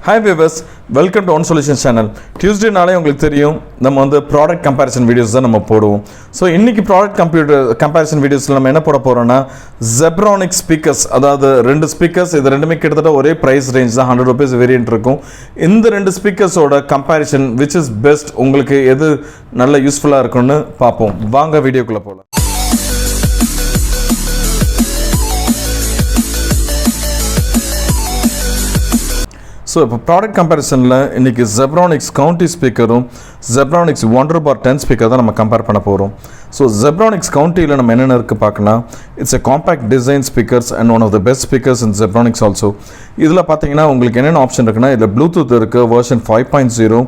Hi viewers, welcome to One Solutions channel. Tuesday நாளே உங்களுக்கு தெரியும் நம்ம வந்து product comparison videos தான் நம்ம போடுவோம். So இன்னைக்கு product comparison videosல நம்ம என்ன போட போறோம்னா zebronics speakers, அதாவது ரெண்டு ஸ்பீக்கர்ஸ், இது ரெண்டுமே கிட்டத்தட்ட ஒரே price range தான், 100 rupees வேரியன்ட் இருக்கும். இந்த ரெண்டு ஸ்பீக்கர்ஸோட comparison which is best, உங்களுக்கு எது நல்ல யூஸ்ஃபுல்லா இருக்கும்னு பாப்போம். வாங்க வீடியோக்குள்ள போலாம். So, இப்போ ப்ராடக்ட் கம்பேரிசனில் இன்றைக்கி zebronics கவுண்டி ஸ்பீக்கரும் zebronics Wonder Bar 10 ஸ்பீக்கர் தான் நம்ம கம்பேர் பண்ண போகிறோம். ஸோ zebronics கவுண்டியில் நம்ம என்னென்ன இருக்குது பார்க்கலாம். It's a compact design speakers and one of the best speakers in zebronics also. இதில் பார்த்தீங்கன்னா உங்களுக்கு என்னென்ன ஆப்ஷன் இருக்குன்னா, இதில் ப்ளூடூத் இருக்குது வெர்ஷன் 5.0,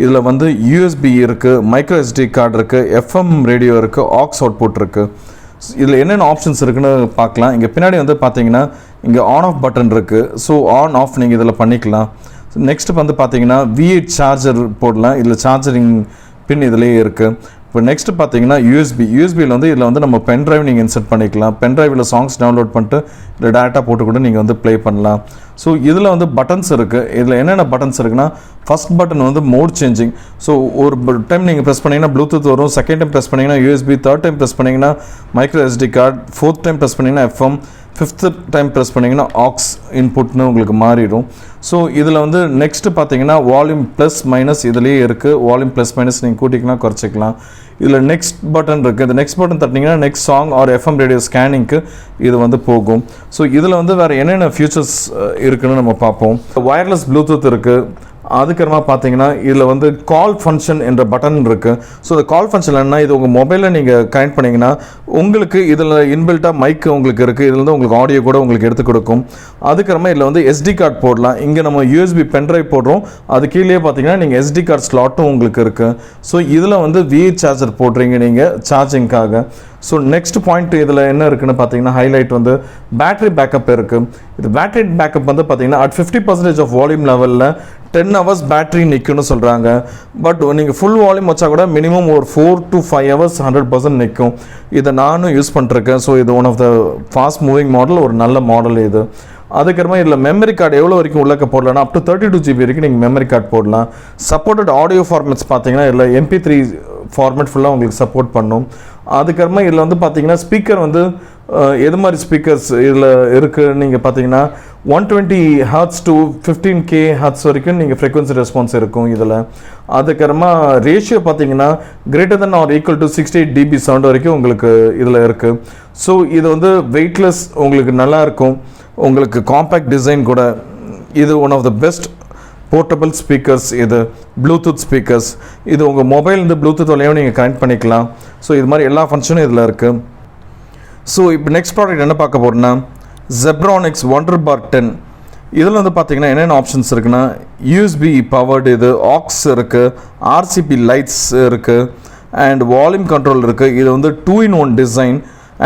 இதில் வந்து USB இருக்குது, மைக்ரோ SD கார்டு இருக்குது, FM ரேடியோ இருக்குது, ஆக்ஸ் அவுட்புட் இருக்குது. இதில் என்னென்ன ஆப்ஷன்ஸ் இருக்குன்னு பார்க்கலாம். இங்கே பின்னாடி வந்து பார்த்தீங்கன்னா இங்கே ஆன் ஆஃப் பட்டன் இருக்குது. ஸோ ஆன் ஆஃப் நீங்கள் இதில் பண்ணிக்கலாம். நெக்ஸ்ட் வந்து பார்த்தீங்கன்னா V8 சார்ஜர் போடலாம். இதில் சார்ஜரிங் பின் இதிலேயே இருக்குது. இப்போ நெக்ஸ்ட் பார்த்தீங்கன்னா யூஎஸ்பியில் வந்து இதில் வந்து நம்ம பென் ட்ரைவ் நீங்கள் இன்சர்ட் பண்ணிக்கலாம். பென் ட்ரைவில் சாங்ஸ் டவுன்லோட் பண்ணிட்டு இதில் டேரெக்டாக போட்டு கூட நீங்கள் வந்து ப்ளே பண்ணலாம். ஸோ இதில் வந்து பட்டன்ஸ் இருக்குது. இதில் என்னென்ன பட்டன்ஸ் இருக்குன்னா, ஃபஸ்ட் பட்டன் வந்து மோட் சேஞ்சிங். ஸோ ஒரு டைம் நீங்கள் ப்ரெஸ் பண்ணிங்கன்னா ப்ளூடூத் வரும், செகண்ட் டைம் ப்ரெஸ் பண்ணிங்கன்னா USB, தேர்ட் டைம் ப்ரெஸ் பண்ணிங்கன்னா micro SD card, fourth time press பண்ணிங்கன்னா FM, ஃபிஃப்த்து டைம் ப்ரெஸ் பண்ணிங்கன்னா ஆக்ஸ் இன்புட்னு உங்களுக்கு மாறிடும். ஸோ இதில் வந்து நெக்ஸ்ட்டு பார்த்தீங்கன்னா வால்யூம் ப்ளஸ் மைனஸ் இதிலேயே இருக்குது. வால்யூம் ப்ளஸ் மைனஸ் நீங்கள் கூட்டிக்கலாம், குறைச்சிக்கலாம். இதில் நெக்ஸ்ட் பட்டன் இருக்குது. இந்த நெக்ஸ்ட் பட்டன் தட்டிங்கன்னா next song or FM radio ஸ்கேனிங்க்கு இது வந்து போகும். ஸோ இதில் வந்து வேறு என்னென்ன ஃபியூச்சர்ஸ் இருக்குன்னு நம்ம பார்ப்போம். வயர்லெஸ் ப்ளூடூத் இருக்குது. அதுக்கப்புறமா பார்த்தீங்கன்னா இதில் வந்து கால் ஃபங்க்ஷன் என்ற பட்டன் இருக்குது. ஸோ இந்த கால் ஃபங்க்ஷன் என்ன, இது உங்கள் மொபைலில் நீங்கள் கனெக்ட் பண்ணிங்கன்னா உங்களுக்கு இதில் இன்பில்ட்டாக மைக் உங்களுக்கு இருக்குது. இதில் வந்து உங்களுக்கு ஆடியோ கூட உங்களுக்கு எடுத்து கொடுக்கும். அதுக்கப்புறமா இதில் வந்து SD கார்டு போடலாம். இங்கே நம்ம USB பென்ட்ரைவ் போடுறோம், அது கீழே பார்த்தீங்கன்னா நீங்கள் SD கார்டு ஸ்லாட்டும் உங்களுக்கு இருக்குது. ஸோ இதில் வந்து V8 சார்ஜர் போடுறீங்க நீங்கள் சார்ஜிங்காக. ஸோ நெக்ஸ்ட் பாயிண்ட் இதில் என்ன இருக்குன்னு பார்த்தீங்கன்னா, ஹைலைட் வந்து பேட்டரி பேக்கப் இருக்குது. இது பேட்டரி பேக்கப் வந்து பார்த்தீங்கன்னா அட் 50% ஆஃப் வால்யூம் லெவலில் 10 hours பேட்டரி நிற்கும்னு சொல்கிறாங்க. பட் நீங்கள் ஃபுல் வால்யூம் வச்சா கூட மினிமம் ஒரு 4 to 5 hours 100% நிற்கும். இதை நானும் யூஸ் பண்ணிருக்கேன். ஸோ இது one of the fast moving model, ஒரு நல்ல மாடல் இது. அதுக்கப்புறமா இதில் மெமரி கார்டு எவ்வளோ வரைக்கும் உள்ளக்க போடலாம்னா அப் டு 32 GB வரைக்கும் நீங்கள் மெமரி கார்டு போடலாம். சப்போர்ட்டட் ஆடியோ ஃபார்மேட்ஸ் பார்த்தீங்கன்னா இதில் MP3 ஃபார்மேட் ஃபுல்லாக உங்களுக்கு சப்போர்ட் பண்ணும். அதுக்கப்புறமா இதில் வந்து பார்த்தீங்கன்னா ஸ்பீக்கர் வந்து எது மாதிரி ஸ்பீக்கர்ஸ் இதில் இருக்குது நீங்கள் பார்த்தீங்கன்னா 120 Hz to 15K Hz வரைக்கும் நீங்கள் ஃப்ரீக்வன்சி ரெஸ்பான்ஸ் இருக்கும் இதில். அதுக்கப்புறமா ரேஷியோ பார்த்தீங்கன்னா greater than or equal to 68 dB sound வரைக்கும் உங்களுக்கு இதில் இருக்குது. ஸோ இது வந்து வெயிட்லெஸ், உங்களுக்கு நல்லாயிருக்கும், உங்களுக்கு காம்பேக்ட் டிசைன் கூட. இது one of the best portable speakers. இது ப்ளூடூத் ஸ்பீக்கர்ஸ். இது உங்கள் மொபைல்லேருந்து ப்ளூடூத் வழியாக நீங்கள் கனெக்ட் பண்ணிக்கலாம். ஸோ இது மாதிரி எல்லா ஃபங்க்ஷனும் இதில் இருக்குது. ஸோ இப்போ நெக்ஸ்ட் ப்ராடக்ட் என்ன பார்க்க போகிறோன்னா zebronics Wonder Bar 10. இதில் வந்து பார்த்தீங்கன்னா என்னென்ன ஆப்ஷன்ஸ் இருக்குன்னா, USB பவர்டு, இது ஆக்ஸ் இருக்குது, RCP லைட்ஸ் இருக்குது, அண்ட் வால்யூம் கண்ட்ரோல் இருக்குது. இது வந்து 2-in-1 design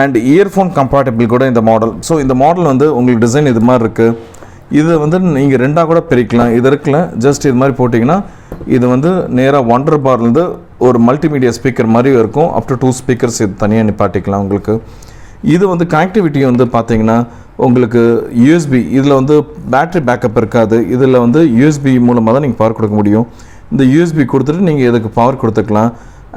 and earphone compatible கூட இந்த மாடல். ஸோ இந்த மாடல் வந்து உங்களுக்கு டிசைன் இது மாதிரி இருக்குது. இது வந்து நீங்கள் ரெண்டாக கூட பிரிக்கலாம். இது இருக்குல்ல, ஜஸ்ட் இது மாதிரி போட்டிங்கன்னா இது வந்து நேராக Wonder Barலேருந்து ஒரு மல்டிமீடியா ஸ்பீக்கர் மாதிரி இருக்கும். அப் டு 2 ஸ்பீக்கர்ஸ் இது தனியாக நிப்பாட்டிக்கலாம் உங்களுக்கு. இது வந்து கனெக்டிவிட்டி வந்து பார்த்தீங்கன்னா உங்களுக்கு USB, இதில் வந்து பேட்ரி பேக்கப் இருக்காது. இதில் வந்து USB மூலமாக தான் நீங்கள் பவர் கொடுக்க முடியும். இந்த USB கொடுத்துட்டு நீங்கள் இதுக்கு பவர் கொடுத்துக்கலாம்.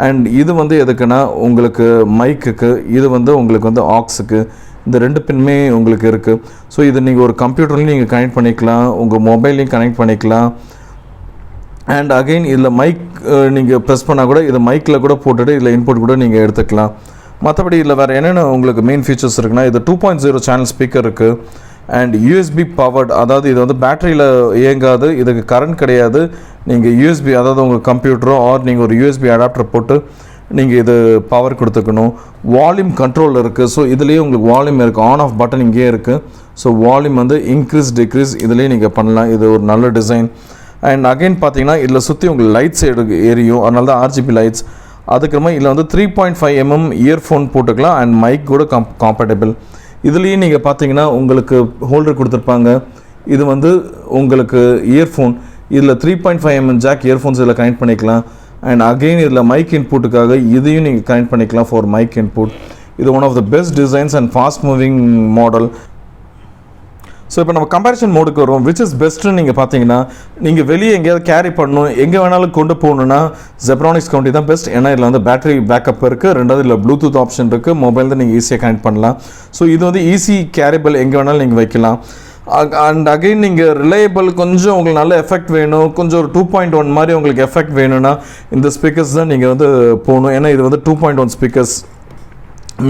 அண்ட் இது வந்து எதுக்குன்னா உங்களுக்கு மைக்குக்கு, இது வந்து உங்களுக்கு வந்து ஆக்ஸுக்கு, இந்த ரெண்டு பின்மே உங்களுக்கு இருக்குது. ஸோ இது நீங்கள் ஒரு கம்ப்யூட்டர்லையும் நீங்கள் கனெக்ட் பண்ணிக்கலாம், உங்கள் மொபைல்லையும் கனெக்ட் பண்ணிக்கலாம். அண்ட் அகெயின் இதில் மைக் நீங்கள் ப்ரெஸ் பண்ணால் கூட இதை மைக்கில் கூட போட்டுட்டு இதில் இன்புட் கூட நீங்கள் எடுத்துக்கலாம். மற்றபடி இதில் வேறு என்னென்ன உங்களுக்கு மெயின் ஃபீச்சர்ஸ் இருக்குன்னா, இது 2.0 சேனல் ஸ்பீக்கர் இருக்குது. அண்ட் USB பவர்டு, அதாவது இது வந்து பேட்டரியில் இயங்காது, இதுக்கு கரண்ட் கிடையாது. நீங்கள் USB, அதாவது உங்கள் கம்ப்யூட்டரோ ஆர் நீங்கள் ஒரு USB அடாப்டர் போட்டு நீங்கள் இது பவர் கொடுத்துக்கணும். வால்யூம் கண்ட்ரோல் இருக்குது. ஸோ இதுலேயே உங்களுக்கு வால்யூம் இருக்குது, ஆன் ஆஃப் பட்டன் இங்கேயே இருக்குது. ஸோ வால்யூம் வந்து இன்க்ரீஸ் டிக்ரீஸ் இதிலேயே நீங்கள் பண்ணலாம். இது ஒரு நல்ல டிசைன். அண்ட் அகெயின் பார்த்தீங்கன்னா இதில் சுற்றி உங்களுக்கு லைட்ஸ் எரியும், அதனால தான் RGB லைட்ஸ். அதுக்கப்புறமா இதில் வந்து 3.5 mm இயர்ஃபோன் போட்டுக்கலாம் அண்ட் மைக் கூட காம்பேட்டபிள். இதுலேயும் நீங்கள் பார்த்தீங்கன்னா உங்களுக்கு ஹோல்டர் கொடுத்துருப்பாங்க. இது வந்து உங்களுக்கு இயர்ஃபோன், இதில் 3.5 mm ஜாக் இயர்ஃபோன்ஸ் இதில் கனெக்ட் பண்ணிக்கலாம். அண்ட் அகெயின் இதில் மைக் இன்புட்டுக்காக இதையும் நீங்கள் கனெக்ட் பண்ணிக்கலாம் ஃபார் மைக் இன்புட். இது one of the best designs and fast moving model. So இப்போ நம்ம கம்பேரிஷன் மோடுக்கு வரும். விச் இஸ் பெஸ்ட்டுன்னு நீங்கள் பார்த்தீங்கன்னா, நீங்கள் வெளியே எங்கேயாவது கேரி பண்ணணும், எங்கே வேணாலும் கொண்டு போகணுன்னா ஜெப்ரானிக்ஸ் கவுண்டி தான் பெஸ்ட். ஏன்னா இதில் வந்து பேட்டரி பேக்கப் இருக்குது, ரெண்டாவது இதில் ப்ளூடூத் ஆப்ஷன் இருக்குது, மொபைல் தான் நீங்கள் ஈஸியாக கனெக்ட் பண்ணலாம். ஸோ இது வந்து ஈஸி கேரிபிள், எங்கே வேணாலும் நீங்கள் வைக்கலாம். அண்ட் அகைன் நீங்கள் ரிலையபிள், கொஞ்சம் உங்களுக்கு நல்ல எஃபெக்ட் வேணும், கொஞ்சம் ஒரு 2.1 மாதிரி உங்களுக்கு எஃபெக்ட் வேணும்னா இந்த ஸ்பீக்கர்ஸ் தான் நீங்கள் வந்து போகணும். ஏன்னா இது வந்து 2.1 ஸ்பீக்கர்ஸ்,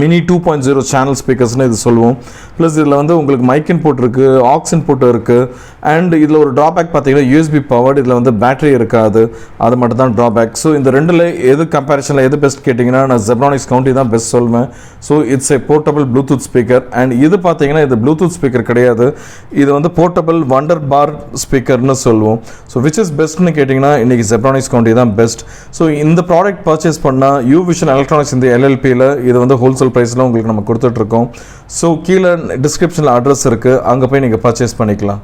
மினி 2.0 சேனல் ஸ்பீக்கர்ஸ்னு இது சொல்லுவோம். ப்ளஸ் இதில் வந்து உங்களுக்கு மைக் இன்புட் இருக்குது, ஆக்ஸ் இன்புட் இருக்குது. அண்ட் இதில் ஒரு ட்ராபேக் பார்த்தீங்கன்னா யூஎஸ்பி பவர்டு, இதில் வந்து பேட்டரி இருக்காது, அது மட்டும் தான் ட்ராபேக். ஸோ இந்த ரெண்டில் எது கம்பேரிஷனில் எது பெஸ்ட் கேட்டிங்கன்னா நான் ஜெப்ரானிக்ஸ் கவுண்டி தான் பெஸ்ட் சொல்லுவேன். So it's A portable Bluetooth speaker. And இது பார்த்தீங்கன்னா இது ப்ளூடூத் ஸ்பீக்கர் கிடையாது, இது வந்து போர்ட்டபிள் வண்டர் பார் ஸ்பீக்கர்னு சொல்லுவோம். ஸோ விச் இஸ் பெஸ்ட்னு கேட்டிங்கன்னா இன்றைக்கி ஜெப்ரானிக்ஸ் கவுண்டி தான் பெஸ்ட். ஸோ இந்த ப்ராடக்ட் பர்ச்சேஸ் பண்ணால் யூவிஷன் எலக்ட்ரானிக்ஸ் இந்த எல்எல்பியில் இது வந்து ஹோல்சேல் ப்ரைஸில் உங்களுக்கு நம்ம கொடுத்துட்ருக்கோம். ஸோ கீழே டிஸ்கிரிப்ஷனில் அட்ரஸ் இருக்குது, அங்கே போய் நீங்கள் பர்ச்சேஸ் பண்ணிக்கலாம்.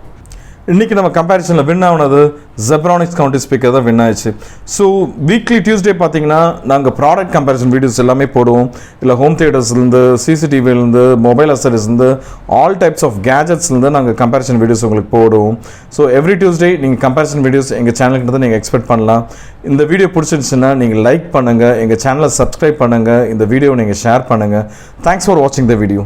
இன்றைக்கி நம்ம கம்பேரிஷனில் வின் ஆனது ஜெப்ரானிக்ஸ் கவுண்டி ஸ்பீக்கர் தான் வின் ஆயிடுச்சு. ஸோ வீக்லி டியூஸ்டே பார்த்தீங்கன்னா நாங்கள் ப்ராடக்ட் கம்பேரிசன் வீடியோஸ் எல்லாமே போடுவோம். இல்லை ஹோம் தியேட்டர்ஸ்லேருந்து, சிசிடிவிலேருந்து, மொபைல் அசரிஸ்லேருந்து, ஆல் டைப்ஸ் ஆஃப் கேஜெட்ஸ்லேருந்து நாங்கள் கம்பேரிசன் வீடியோஸ் உங்களுக்கு போடுவோம். ஸோ எவ்ரி டியூஸ்டே நீங்கள் கம்பேரிசன் வீடியோஸ் எங்கள் சேனலுக்கு நீங்கள் எக்ஸ்பெக்ட் பண்ணலாம். இந்த வீடியோ பிடிச்சிருந்துச்சுன்னா நீங்கள் லைக் பண்ணுங்கள், எங்கள் சேனலை சப்ஸ்கிரைப் பண்ணுங்கள், இந்த வீடியோவை நீங்கள் ஷேர் பண்ணுங்கள். தேங்க்ஸ் ஃபார் வாட்சிங் த வீடியோ.